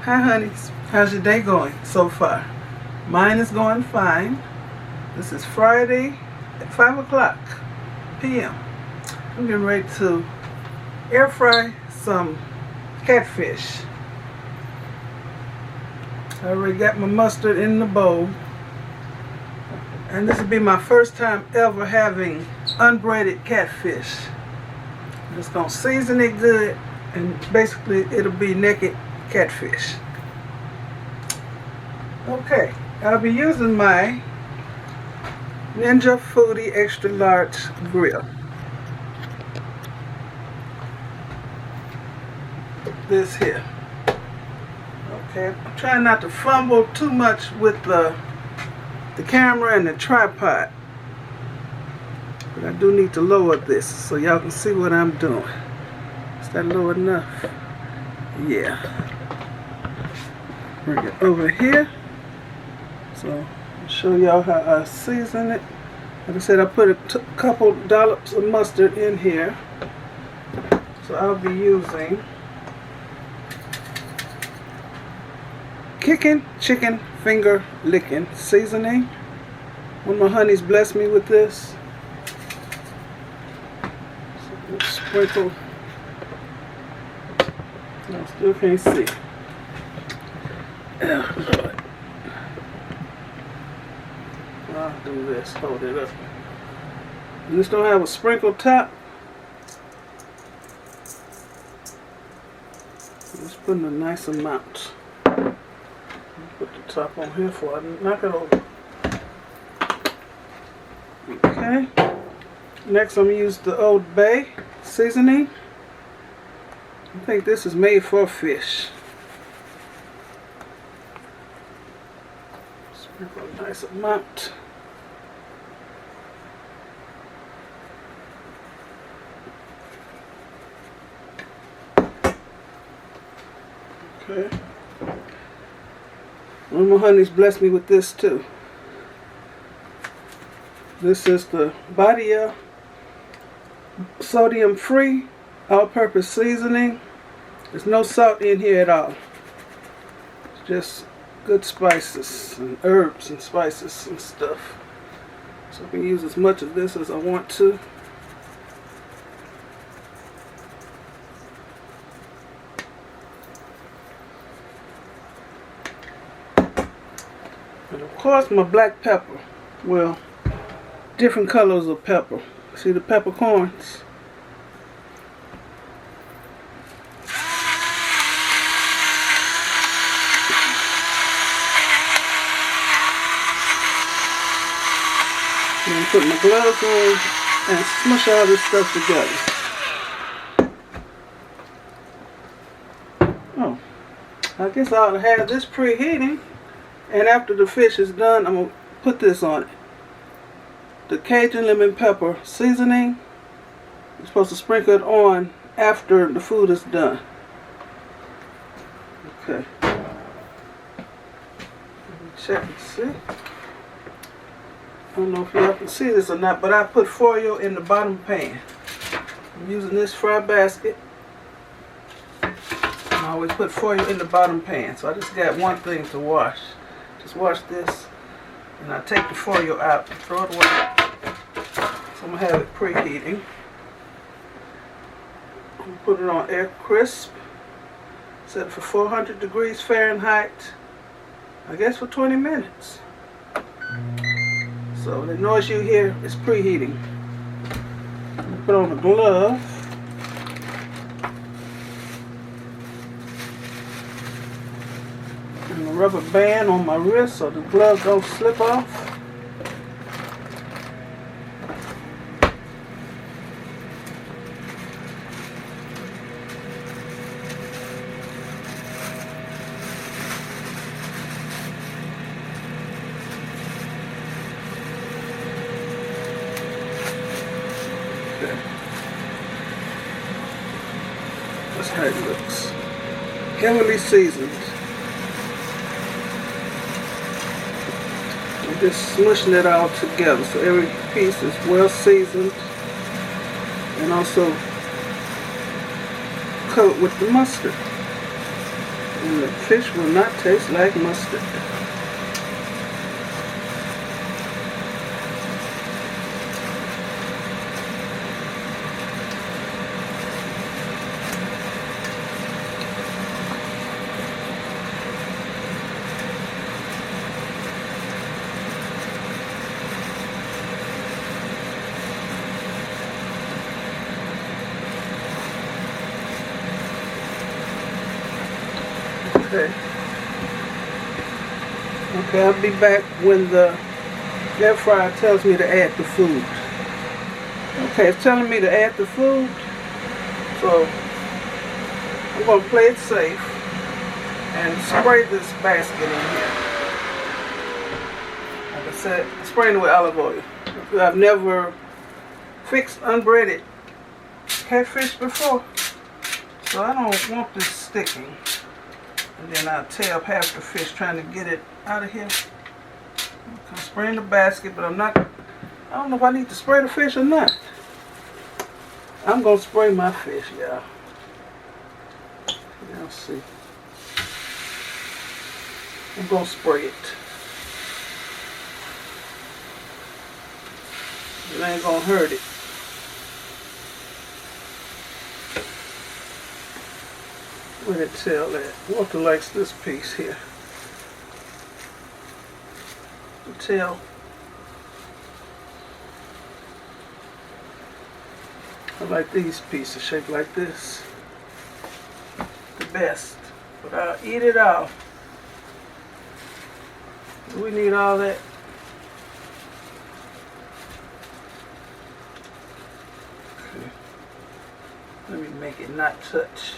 Hi honeys, how's your day going so far? Mine is going fine. This is Friday at 5 o'clock p.m. I'm getting ready to air fry some catfish. I already got my mustard in the bowl. And this will be my first time ever having unbreaded catfish. I'm just going to season it good, and basically it'll be naked catfish. Okay, I'll be using my Foodi extra large grill. This here. Okay, I'm trying not to fumble too much with the camera and the tripod, but I do need to lower this so y'all can see what I'm doing. Is that low enough? Yeah. Bring it over here. So I'll show y'all how I season it. Like I said, I put a couple dollops of mustard in here. So I'll be using Kicking Chicken Finger Licking seasoning. One of my honeys blessed me with this. So we'll sprinkle. I still can't see. Oh, Lord. I'll do this. Hold it up. And this don't have a sprinkle top. Just putting a nice amount. Put the top on here before I knock it over. Okay. Next I'm going to use the Old Bay seasoning. I think this is made for fish. Sprinkle a nice amount. Okay. One of my honeys blessed me with this too. This is the Badia sodium-free all-purpose seasoning. There's no salt in here at all. It's just good spices and herbs and spices and stuff. So I can use as much of this as I want to. And of course my black pepper. Well, different colors of pepper. See the peppercorns? I'm going to put my gloves on and smush all this stuff together. Oh, I guess I ought to have this preheating. And after the fish is done, I'm going to put this on it. The Cajun lemon pepper seasoning. You're supposed to sprinkle it on after the food is done. Okay. Let me check and see. I don't know if y'all can see this or not, but I put foil in the bottom pan. I'm using this fry basket. I always put foil in the bottom pan, so I just got one thing to wash. Just wash this, and I take the foil out and throw it away. So I'm going to have it preheating. I'm going to put it on air crisp. Set it for 400 degrees Fahrenheit, I guess for 20 minutes. So the noise you hear is preheating. Put on a glove. And a rubber band on my wrist so the glove don't slip off. That's how it looks. Heavily seasoned. I'm just smushing it all together so every piece is well seasoned and also coated with the mustard. And the fish will not taste like mustard. Okay. Okay, I'll be back when the air fryer tells me to add the food. Okay, it's telling me to add the food, so I'm going to play it safe and spray this basket in here. Like I said, I'm spraying it with olive oil. I've never fixed unbreaded catfish before, so I don't want this sticking. And then I'll tear up half the fish trying to get it out of here. I'm spraying the basket, but I don't know if I need to spray the fish or not. I'm going to spray my fish, y'all. Y'all see. I'm going to spray it. It ain't going to hurt it. Where did it tell that? Walter likes this piece here. The tail. I like these pieces shaped like this. The best. But I'll eat it all. Do we need all that? Okay. Let me make it not touch.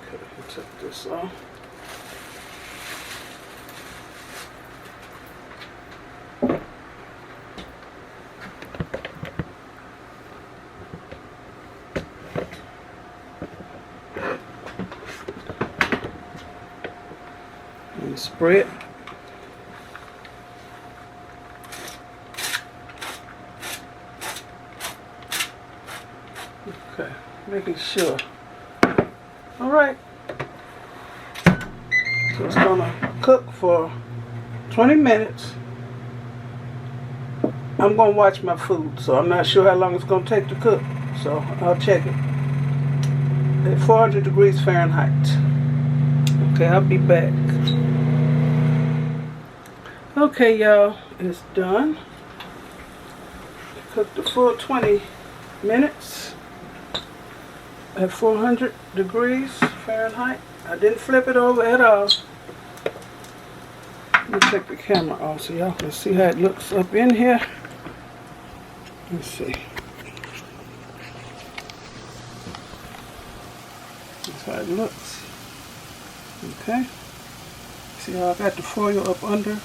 Okay, we'll take this off. And spray it. Okay, making sure. Alright, so it's gonna cook for 20 minutes. I'm gonna watch my food, so I'm not sure how long it's gonna take to cook, so I'll check it at 400 degrees Fahrenheit. Okay, I'll be back. Okay, y'all, it's done. Cooked the full 20 minutes. At 400 degrees Fahrenheit. I didn't flip it over at all. Let me take the camera off so y'all can see how it looks up in here. Let's see. That's how it looks. Okay. See how I got the foil up under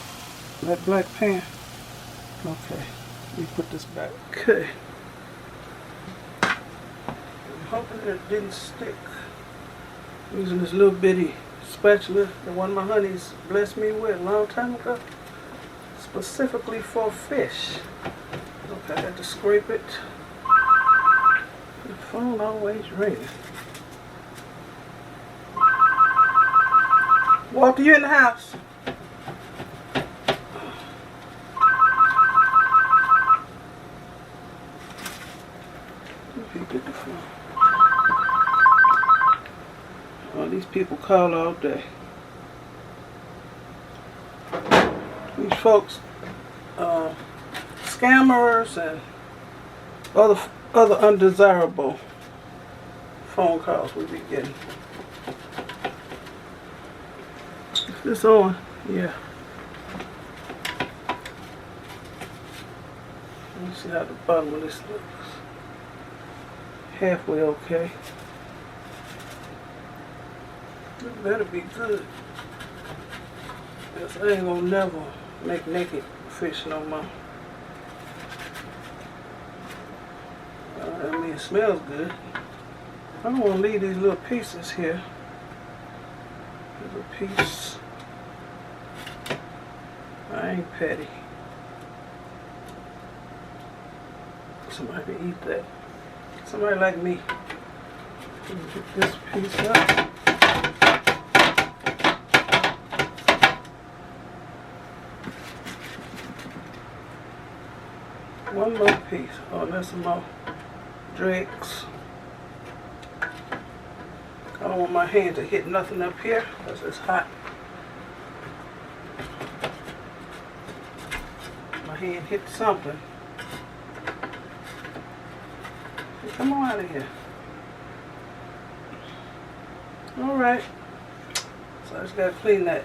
that black pan? Okay. Let me put this back. Okay. Hoping that it didn't stick. Using this little bitty spatula that one of my honeys blessed me with a long time ago, specifically for fish. Okay, I had to scrape it. The phone always rings. Walter, you in the house? Get the phone. Oh, these people call all day. These folks, scammers and other undesirable phone calls we be getting. Is this on? Yeah. Let me see how the bottom of this looks. Halfway okay. It better be good. Because I ain't gonna never make naked fish no more. I mean, it smells good. I don't want to leave these little pieces here. There's a piece. I ain't petty. Somebody can eat that. Somebody like me. Pick this piece up. One more piece. Oh, there's some more drakes. I don't want my hand to hit nothing up here because it's hot. My hand hit something. Come on out of here. Alright. So I just gotta clean that.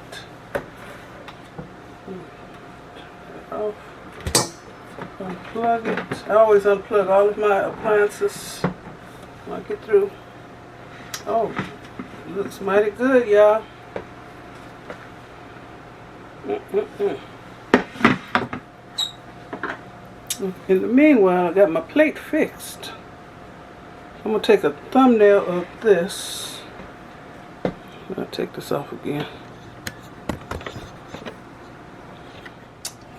Off. Unplug it. I always unplug all of my appliances when I get through. Oh, looks mighty good, y'all. In the meanwhile, I got my plate fixed. I'm going to take a thumbnail of this. I'll take this off again.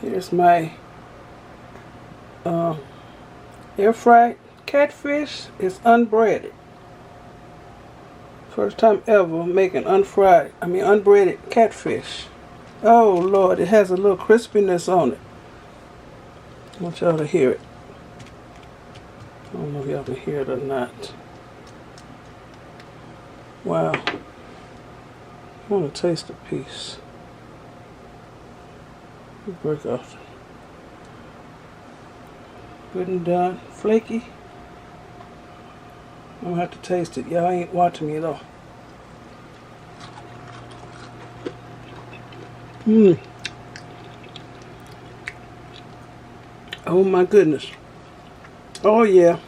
Here's my air fried catfish. It's unbreaded. First time ever making unbreaded catfish. Oh Lord, it has a little crispiness on it. I want y'all to hear it. I don't know if y'all can hear it or not. Wow. I want to taste a piece. Break off. Good and done. Flaky. I'm gonna have to taste it. Y'all ain't watching me though. Oh my goodness. Oh yeah.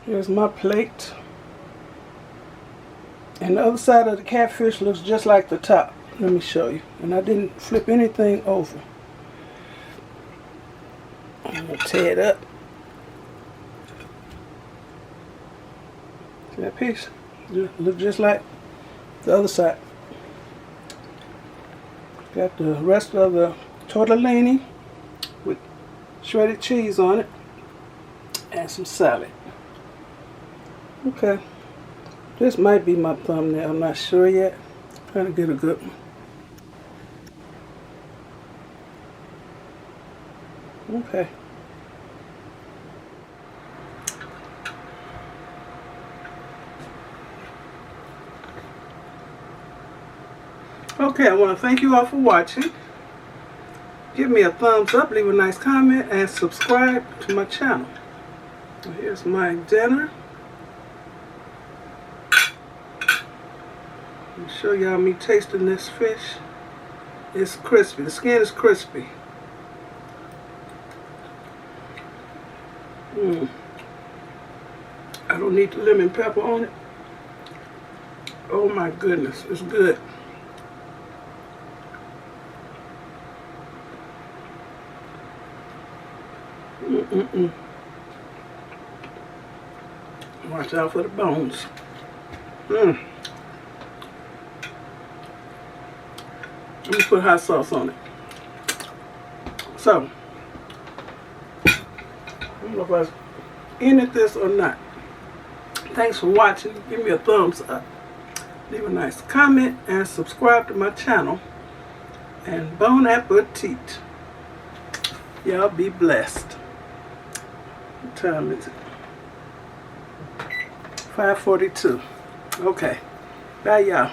Here's my plate. And the other side of the catfish looks just like the top. Let me show you. And I didn't flip anything over. I'm gonna tear it up. See that piece? Look just like the other side. Got the rest of the tortellini with shredded cheese on it and some salad. Okay. This might be my thumbnail. I'm not sure yet. Trying to get a good one. Okay. Okay, I want to thank you all for watching. Give me a thumbs up, leave a nice comment, and subscribe to my channel. Here's my dinner. I'll show y'all me tasting this fish. It's crispy. The skin is crispy. I don't need the lemon pepper on it. Oh my goodness, it's good. Watch out for the bones. Let me put hot sauce on it. So, I don't know if I ended this or not. Thanks for watching. Give me a thumbs up. Leave a nice comment and subscribe to my channel. And bon appetit. Y'all be blessed. What time is it? 5:42. Okay. Bye, y'all.